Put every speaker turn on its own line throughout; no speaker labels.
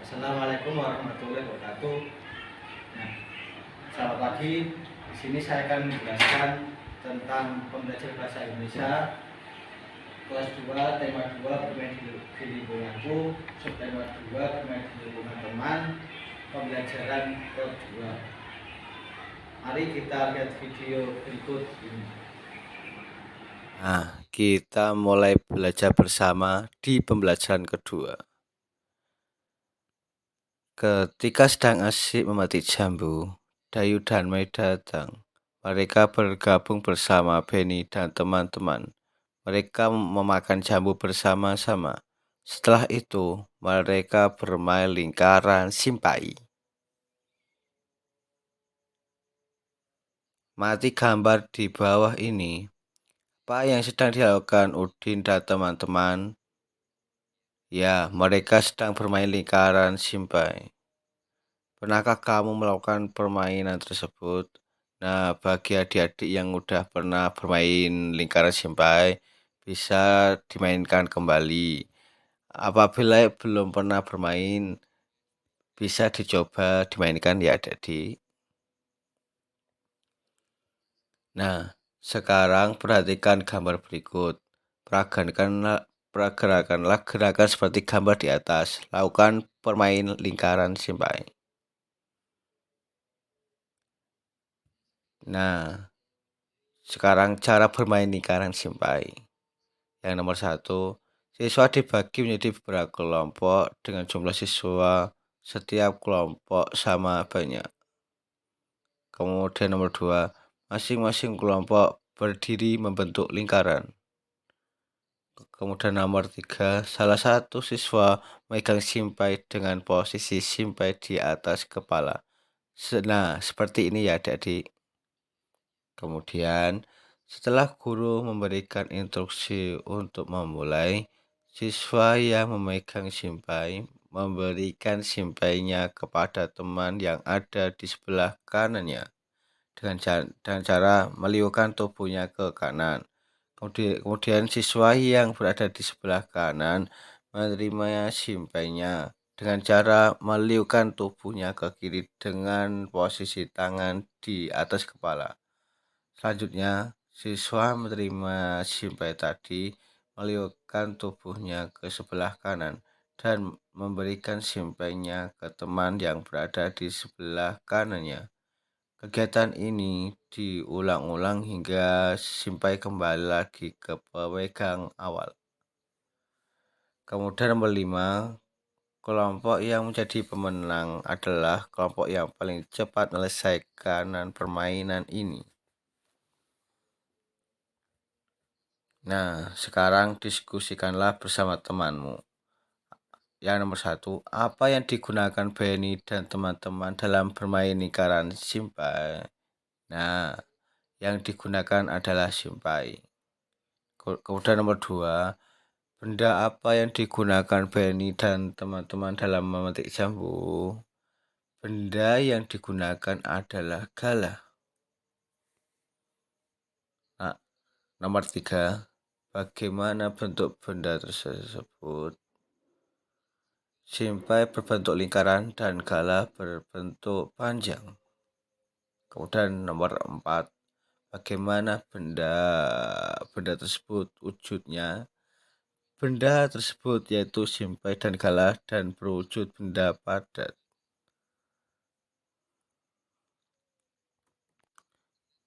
Assalamualaikum warahmatullahi wabarakatuh. Nah, selamat pagi. Di sini saya akan menjelaskan tentang pembelajaran bahasa Indonesia kelas 2, tema 2 bermain di lingkunganku, subtema 2 bermain di lingkungan teman, pembelajaran kedua. Mari kita lihat video berikut ini.
Nah, kita mulai belajar bersama di pembelajaran kedua. Ketika sedang asyik memetik jambu, Dayu dan Mei datang. Mereka bergabung bersama Benny dan teman-teman. Mereka memakan jambu bersama-sama. Setelah itu, mereka bermain lingkaran simpai. Mati gambar di bawah ini. Apa yang sedang dilakukan Udin dan teman-teman? Ya, mereka sedang bermain lingkaran simpai. Pernahkah kamu melakukan permainan tersebut? Nah, bagi adik-adik yang udah pernah bermain lingkaran simpai, bisa dimainkan kembali. Apabila belum pernah bermain, bisa dicoba dimainkan ya adik-adik. Nah, sekarang perhatikan gambar berikut. Pergerakanlah gerakan seperti gambar di atas. Lakukan permain lingkaran simpai. Nah, sekarang cara bermain lingkaran simpai. Yang nomor 1, siswa dibagi menjadi beberapa kelompok dengan jumlah siswa setiap kelompok sama banyak. Kemudian nomor 2, masing-masing kelompok berdiri membentuk lingkaran. Kemudian nomor 3, salah satu siswa memegang simpai dengan posisi simpai di atas kepala. Nah, seperti ini ya adik-adik. Kemudian, setelah guru memberikan instruksi untuk memulai, siswa yang memegang simpai memberikan simpainya kepada teman yang ada di sebelah kanannya dengan cara meliukkan tubuhnya ke kanan. Kemudian siswa yang berada di sebelah kanan menerima simpainya dengan cara meliukkan tubuhnya ke kiri dengan posisi tangan di atas kepala. Selanjutnya, siswa menerima simpai tadi, meliukkan tubuhnya ke sebelah kanan, dan memberikan simpainya ke teman yang berada di sebelah kanannya. Kegiatan ini diulang-ulang hingga simpai kembali lagi ke pemegang awal. Kemudian nomor 5, kelompok yang menjadi pemenang adalah kelompok yang paling cepat menyelesaikan permainan ini. Nah, sekarang diskusikanlah bersama temanmu. Yang nomor 1, apa yang digunakan Benny dan teman-teman dalam bermain lingkaran simpai? Nah, yang digunakan adalah simpai. Kemudian nomor 2, benda apa yang digunakan Benny dan teman-teman dalam memetik jambu? Benda yang digunakan adalah galah. Nah, nomor 3, bagaimana bentuk benda tersebut? Simpai berbentuk lingkaran dan galah berbentuk panjang. Kemudian nomor 4, bagaimana benda tersebut wujudnya? Benda tersebut yaitu simpai dan galah dan berwujud benda padat.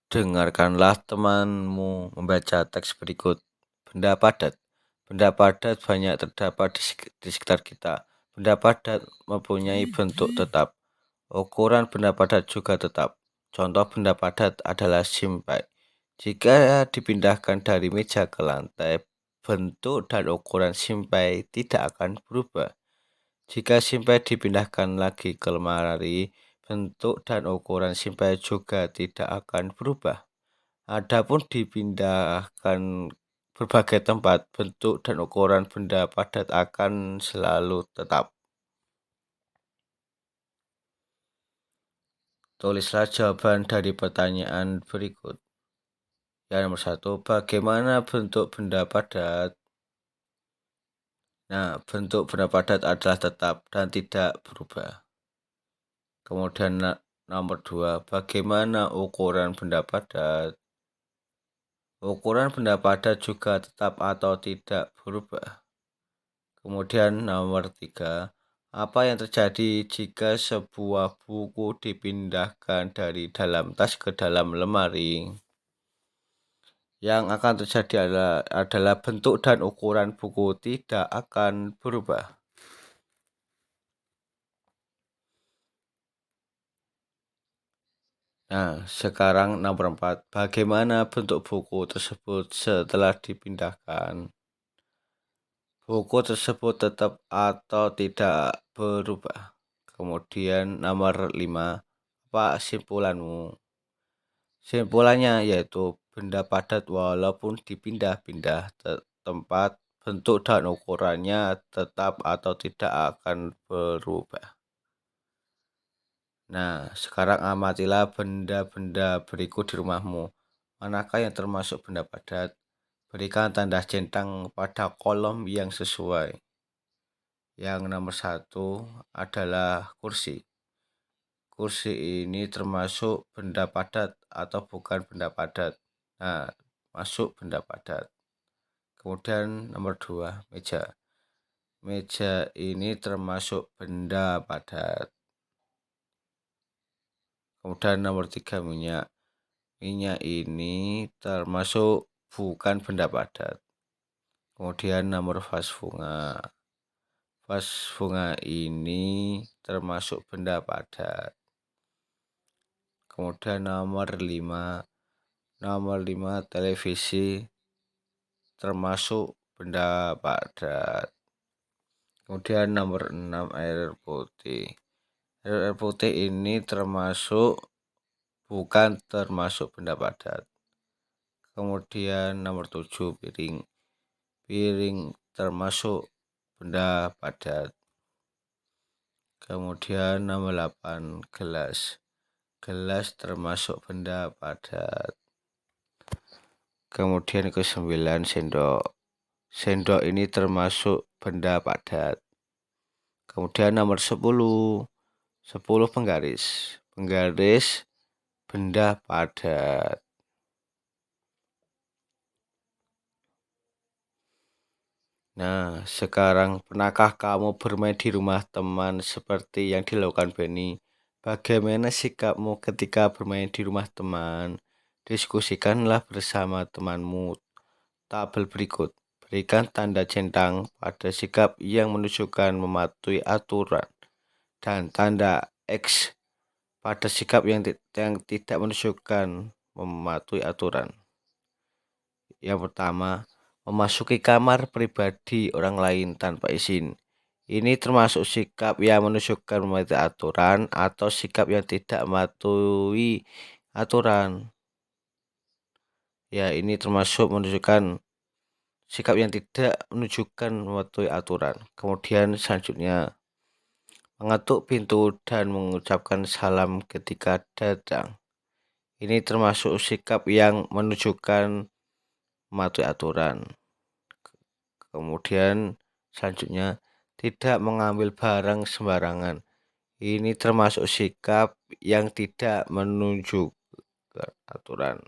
Dengarkanlah temanmu membaca teks berikut. Benda padat. Benda padat banyak terdapat di sekitar kita. Benda padat mempunyai bentuk tetap. Ukuran benda padat juga tetap. Contoh benda padat adalah simpai. Jika dipindahkan dari meja ke lantai, bentuk dan ukuran simpai tidak akan berubah. Jika simpai dipindahkan lagi ke lemari, bentuk dan ukuran simpai juga tidak akan berubah. Adapun dipindahkan berbagai tempat, bentuk dan ukuran benda padat akan selalu tetap. Tulislah jawaban dari pertanyaan berikut. Yang nomor 1, bagaimana bentuk benda padat? Nah, bentuk benda padat adalah tetap dan tidak berubah. Kemudian nomor 2, bagaimana ukuran benda padat? Ukuran benda padat juga tetap atau tidak berubah. Kemudian nomor 3, apa yang terjadi jika sebuah buku dipindahkan dari dalam tas ke dalam lemari? Yang akan terjadi adalah bentuk dan ukuran buku tidak akan berubah. Nah, sekarang nomor 4, bagaimana bentuk buku tersebut setelah dipindahkan? Buku tersebut tetap atau tidak berubah. Kemudian nomor 5, apa simpulanmu? Simpulannya yaitu benda padat walaupun dipindah-pindah tempat, bentuk dan ukurannya tetap atau tidak akan berubah. Nah, sekarang amatilah benda-benda berikut di rumahmu. Manakah yang termasuk benda padat? Berikan tanda centang pada kolom yang sesuai. Yang nomor 1 adalah kursi. Kursi ini termasuk benda padat atau bukan benda padat? Nah, masuk benda padat. Kemudian nomor 2, meja. Meja ini termasuk benda padat. Kemudian nomor 3, minyak. Minyak ini termasuk bukan benda padat. Kemudian nomor vas bunga. Vas bunga ini termasuk benda padat. Kemudian nomor 5, televisi termasuk benda padat. Kemudian nomor 6, air putih. Air putih ini bukan termasuk benda padat. Kemudian nomor 7, piring. Piring termasuk benda padat. Kemudian nomor 8, gelas. Gelas termasuk benda padat. Kemudian ke-9, sendok. Sendok ini termasuk benda padat. Kemudian nomor 10, penggaris. Penggaris benda padat. Nah, sekarang pernahkah kamu bermain di rumah teman seperti yang dilakukan Benny? Bagaimana sikapmu ketika bermain di rumah teman? Diskusikanlah bersama temanmu. Tabel berikut. Berikan tanda centang pada sikap yang menunjukkan mematuhi aturan dan tanda X pada sikap yang tidak menunjukkan mematuhi aturan. Yang pertama, memasuki kamar pribadi orang lain tanpa izin. Ini termasuk sikap yang menunjukkan mematuhi aturan atau sikap yang tidak mematuhi aturan. Ya, ini termasuk menunjukkan sikap yang tidak menunjukkan mematuhi aturan. Kemudian selanjutnya, mengetuk pintu dan mengucapkan salam ketika datang. Ini termasuk sikap yang menunjukkan mematuhi aturan. Kemudian selanjutnya, tidak mengambil barang sembarangan. Ini termasuk sikap yang tidak menunjukkan aturan.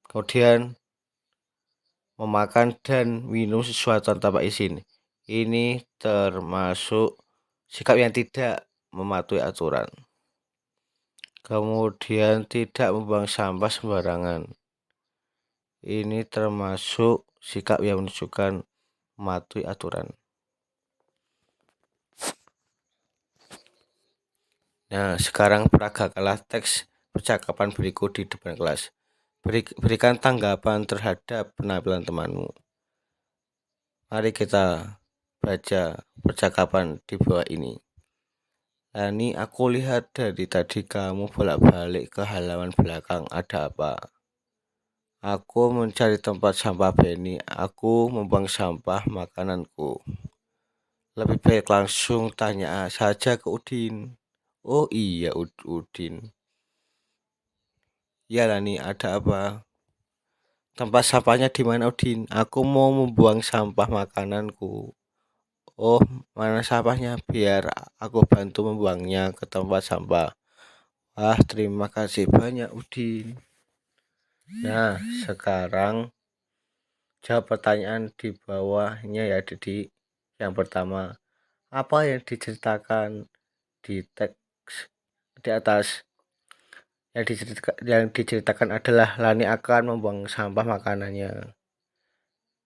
Kemudian memakan dan minum sesuatu tanpa izin. Ini termasuk sikap yang tidak mematuhi aturan. Kemudian tidak membuang sampah sembarangan. Ini termasuk sikap yang menunjukkan mematuhi aturan. Nah, sekarang peragakanlah teks percakapan berikut di depan kelas. Berikan tanggapan terhadap penampilan temanmu. Mari kita baca percakapan di bawah ini. Lani, aku lihat dari tadi kamu bolak-balik ke halaman belakang. Ada apa? Aku mencari tempat sampah Benny. Aku membuang sampah makananku. Lebih baik langsung tanya saja ke Udin. Oh iya, Udin. Ya Lani, ada apa? Tempat sampahnya di mana, Udin? Aku mau membuang sampah makananku. Oh, mana sampahnya? Biar aku bantu membuangnya ke tempat sampah. Wah, terima kasih banyak, Udin. Nah, sekarang jawab pertanyaan di bawahnya ya, Didi. Yang pertama, apa yang diceritakan di teks di atas? Yang diceritakan adalah Lani akan membuang sampah makanannya.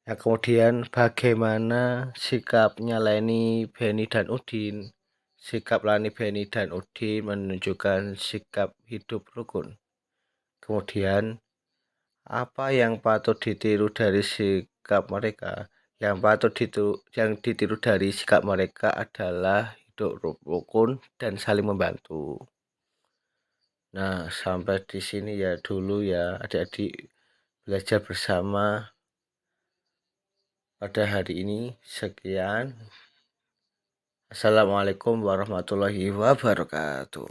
Nah, kemudian bagaimana sikapnya Lani, Benny, dan Udin? Sikap Lani, Benny, dan Udin menunjukkan sikap hidup rukun. Kemudian, apa yang patut ditiru dari sikap mereka? Yang ditiru dari sikap mereka adalah hidup rukun dan saling membantu. Nah, sampai di sini ya dulu ya adik-adik belajar bersama pada hari ini. Sekian. Assalamualaikum warahmatullahi wabarakatuh.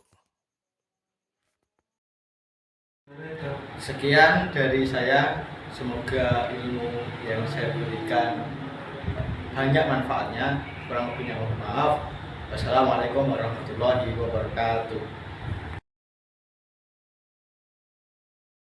Sekian dari saya, semoga ilmu yang saya berikan banyak manfaatnya. Kurang lebihnya mohon maaf. Wassalamualaikum warahmatullahi wabarakatuh.